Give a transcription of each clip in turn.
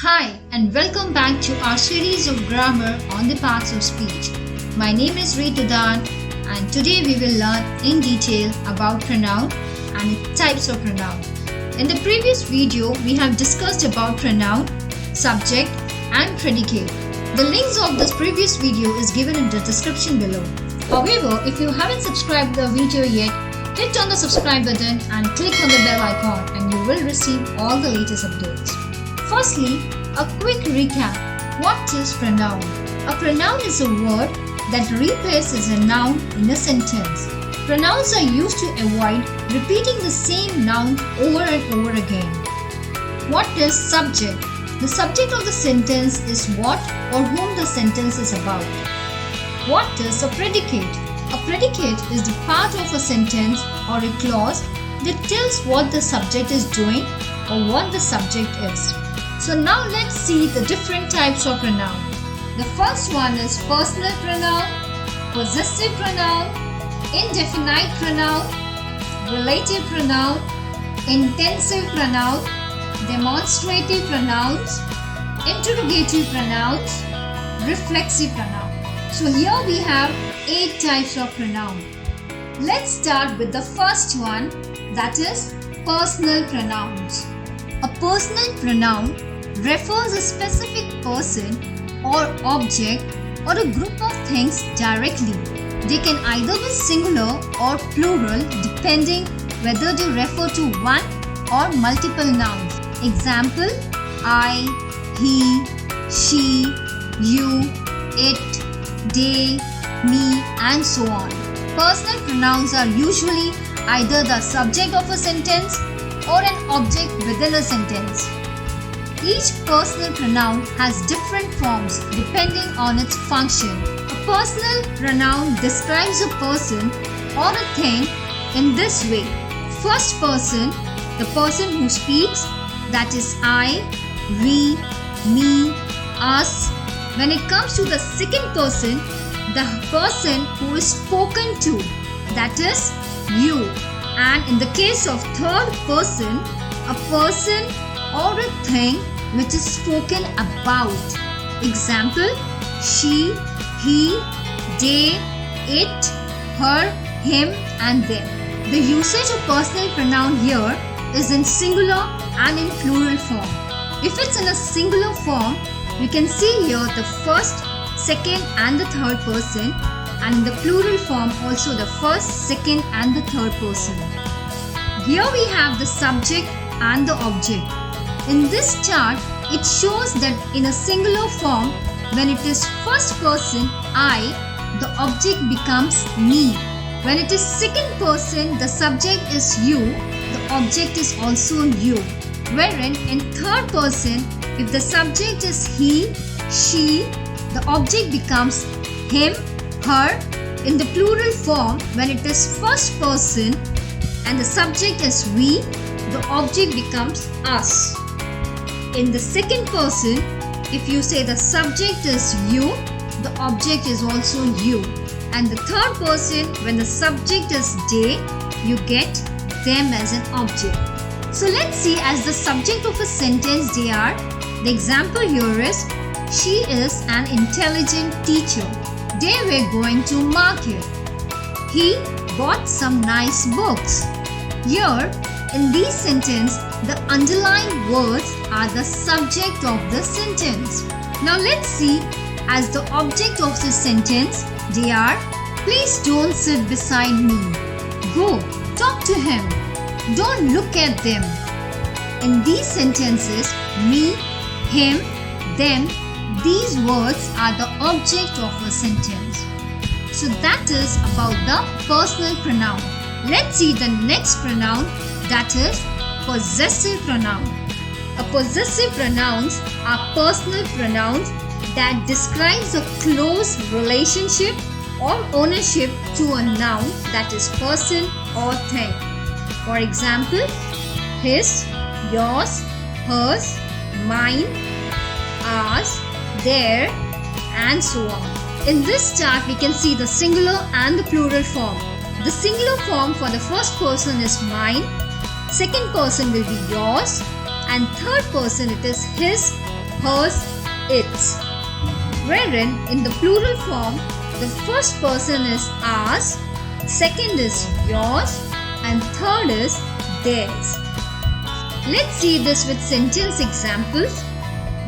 Hi and welcome back to our series of grammar on the parts of speech. My name is Reet Udhan and today we will learn in detail about pronoun and its types of pronoun. In the previous video, we have discussed about pronoun, subject and predicate. The links of this previous video is given in the description below. However, if you haven't subscribed the video yet, hit on the subscribe button and click on the bell icon and you will receive all the latest updates. Firstly, a quick recap. What is pronoun? A pronoun is a word that replaces a noun in a sentence. Pronouns are used to avoid repeating the same noun over and over again. What is subject? The subject of the sentence is what or whom the sentence is about. What is a predicate? A predicate is the part of a sentence or a clause that tells what the subject is doing or what the subject is. So now let's see the different types of pronoun. The first one is personal pronoun, possessive pronoun, indefinite pronoun, relative pronoun, intensive pronoun, demonstrative pronouns, interrogative pronouns, reflexive pronoun. So here we have 8 types of pronoun. Let's start with the first one, that is personal pronouns. A personal pronoun refers a specific person or object or a group of things directly. They can either be singular or plural depending whether they refer to one or multiple nouns. Example, I, he, she, you, it, they, me, and so on. Personal pronouns are usually either the subject of a sentence or an object within a sentence. Each personal pronoun has different forms depending on its function. A personal pronoun describes a person or a thing in this way. First person, the person who speaks, that is I, we, me, us. When it comes to the second person, the person who is spoken to, that is you. And in the case of third person, a person or a thing which is spoken about. Example, she, he, they, it, her, him and them. The usage of personal pronoun here is in singular and in plural form. If it's in a singular form, you can see here the first, second and the third person, and in the plural form also the first, second and the third person. Here we have the subject and the object. In this chart, it shows that in a singular form, when it is first person I, the object becomes me. When it is second person, the subject is you, the object is also you. Wherein in third person, if the subject is he, she, the object becomes him, her. In the plural form, when it is first person and the subject is we, the object becomes us. In the second person, if you say the subject is you, the object is also you. And the third person, when the subject is they, you get them as an object. So let's see, as the subject of a sentence they are. The example here is, she is an intelligent teacher. They were going to market. He bought some nice books. Here, in this sentence, the underlined words are the subject of the sentence. Now let's see, as the object of the sentence, they are, please don't sit beside me. Go, talk to him. Don't look at them. In these sentences, me, him, them, these words are the object of a sentence. So that is about the personal pronoun. Let's see the next pronoun, that is possessive pronoun. A possessive pronouns are personal pronouns that describes a close relationship or ownership to a noun, that is person or thing. For example, his, yours, hers, mine, ours, their, and so on. In this chart, we can see the singular and the plural form. The singular form for the first person is mine, second person will be yours, and third person it is his, hers, its. Wherein in the plural form, the first person is ours, second is yours, and third is theirs. Let's see this with sentence examples.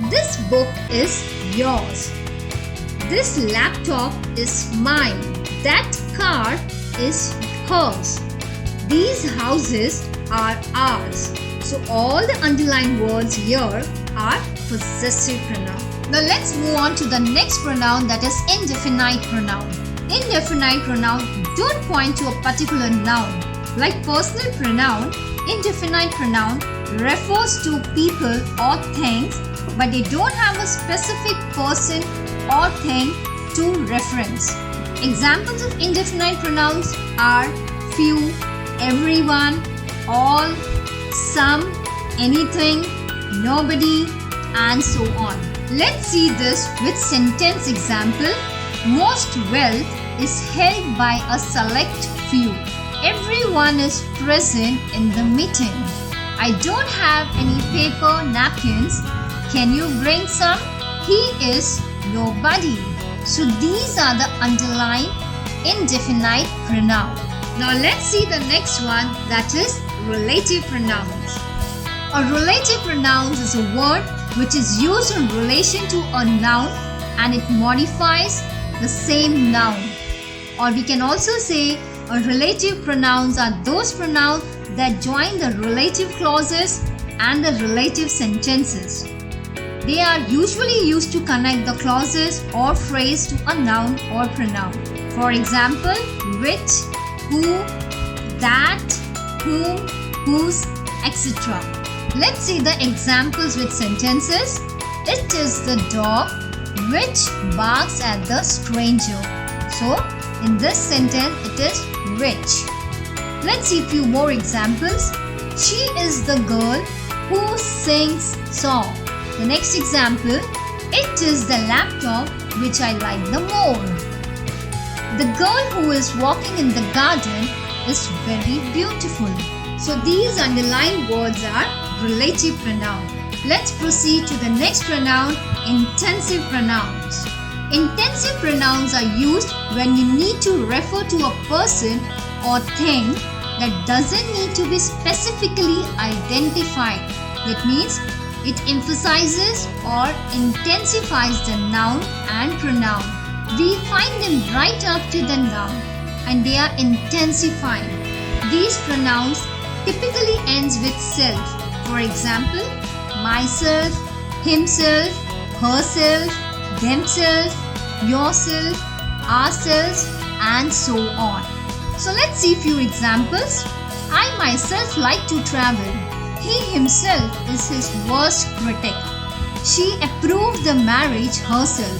This book is yours. This laptop is mine. That car is hers. These houses are ours. So all the underlined words here are possessive pronoun. Now let's move on to the next pronoun, that is indefinite pronoun. Indefinite pronoun don't point to a particular noun. Like personal pronoun, indefinite pronoun refers to people or things, but they don't have a specific person or thing to reference. Examples of indefinite pronouns are few, everyone, all, some, anything, nobody, and so on. Let's see this with sentence example. Most wealth is held by a select few. Everyone is present in the meeting. I don't have any paper napkins. Can you bring some? He is nobody. So these are the underlined indefinite pronoun. Now let's see the next one, that is relative pronouns. A relative pronoun is a word which is used in relation to a noun and it modifies the same noun. Or we can also say a relative pronouns are those pronouns that join the relative clauses and the relative sentences. They are usually used to connect the clauses or phrase to a noun or pronoun. For example, which, who, that, whom, whose, etc. Let's see the examples with sentences. It is the dog which barks at the stranger. So, in this sentence, it is which. Let's see a few more examples. She is the girl who sings song. The next example, it is the laptop which I like the more. The girl who is walking in the garden is very beautiful. So these underlined words are relative pronoun. Let's proceed to the next pronoun, intensive pronouns. Intensive pronouns are used when you need to refer to a person or thing that doesn't need to be specifically identified. That means it emphasizes or intensifies the noun and pronoun. We find them right after the noun and they are intensifying. These pronouns typically ends with self. For example, myself, himself, herself, themselves, yourself, ourselves, and so on. So let's see a few examples. I myself like to travel. He himself is his worst critic. She approved the marriage herself.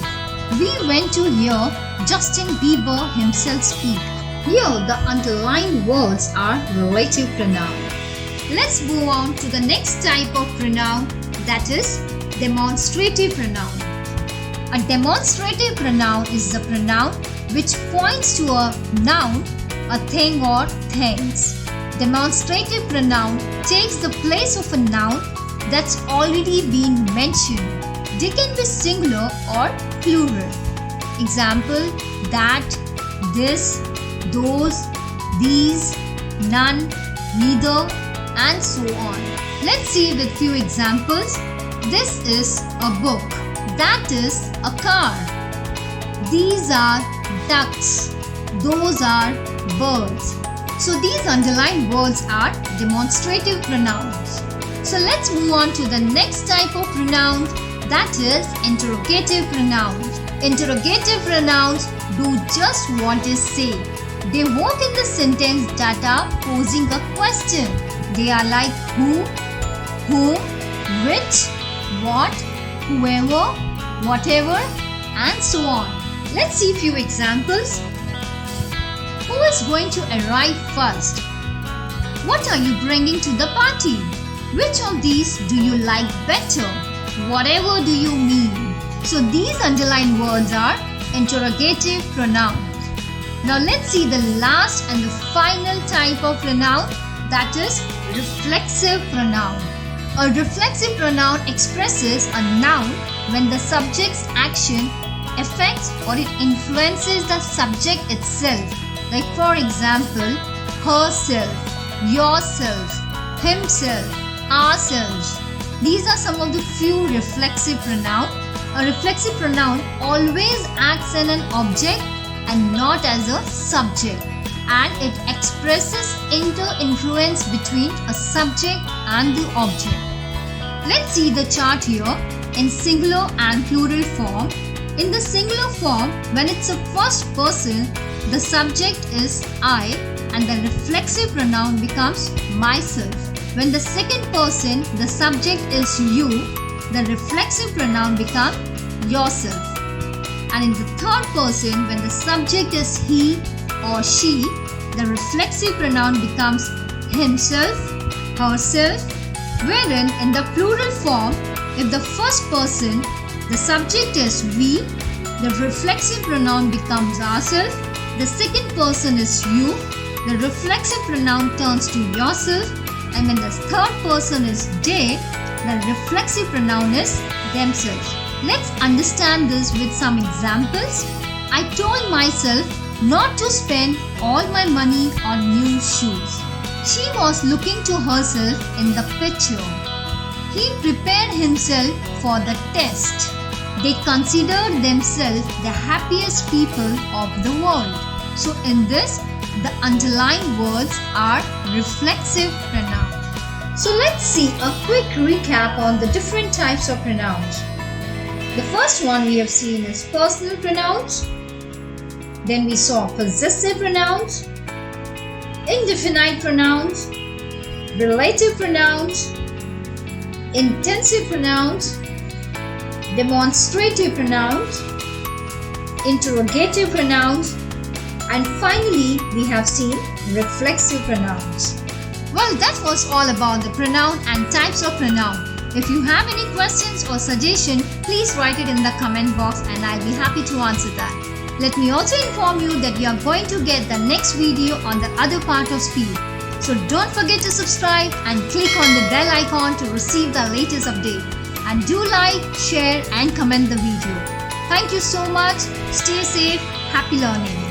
We went to hear Justin Bieber himself speak. Here the underlined words are relative pronoun. Let's move on to the next type of pronoun, that is demonstrative pronoun. A demonstrative pronoun is the pronoun which points to a noun, a thing or things. Demonstrative pronoun takes the place of a noun that's already been mentioned. They can be singular or plural. Example, that, this, those, these, none, neither, and so on. Let's see with few examples. This is a book. That is a car. These are ducks. Those are birds. So these underlined words are demonstrative pronouns. So let's move on to the next type of pronoun, that is interrogative pronouns. Interrogative pronouns do just what they say. They work in the sentence that are posing a question. They are like who, whom, which, what, whoever, whatever, and so on. Let's see a few examples. Who is going to arrive first? What are you bringing to the party? Which of these do you like better? Whatever do you mean? So these underlined words are interrogative pronouns. Now let's see the last and the final type of pronoun, that is reflexive pronoun. A reflexive pronoun expresses a noun when the subject's action affects or it influences the subject itself. Like for example, herself, yourself, himself, ourselves. These are some of the few reflexive pronouns. A reflexive pronoun always acts as an object and not as a subject, and it expresses inter-influence between a subject and the object. Let's see the chart here in singular and plural form. In the singular form, when it's a first person, the subject is I and the reflexive pronoun becomes myself. When the second person, the subject is you, the reflexive pronoun becomes yourself. And in the third person, when the subject is he or she, the reflexive pronoun becomes himself, herself. Wherein in the plural form, if the first person, the subject is we, the reflexive pronoun becomes ourself. The second person is you, the reflexive pronoun turns to yourself. And when the third person is they, the reflexive pronoun is themselves. Let's understand this with some examples. I told myself not to spend all my money on new shoes. She was looking to herself in the picture. He prepared himself for the test. They considered themselves the happiest people of the world. So in this, the underlined words are reflexive pronouns. So let's see a quick recap on the different types of pronouns. The first one we have seen is personal pronouns. Then we saw possessive pronouns, indefinite pronouns, relative pronouns, intensive pronouns, demonstrative pronouns, interrogative pronouns, and finally we have seen reflexive pronouns. Well, that was all about the pronoun and types of pronoun. If you have any questions or suggestions, please write it in the comment box and I'll be happy to answer that. Let me also inform you that we are going to get the next video on the other part of speech. So don't forget to subscribe and click on the bell icon to receive the latest update. And do like, share and comment the video. Thank you so much. Stay safe. Happy learning.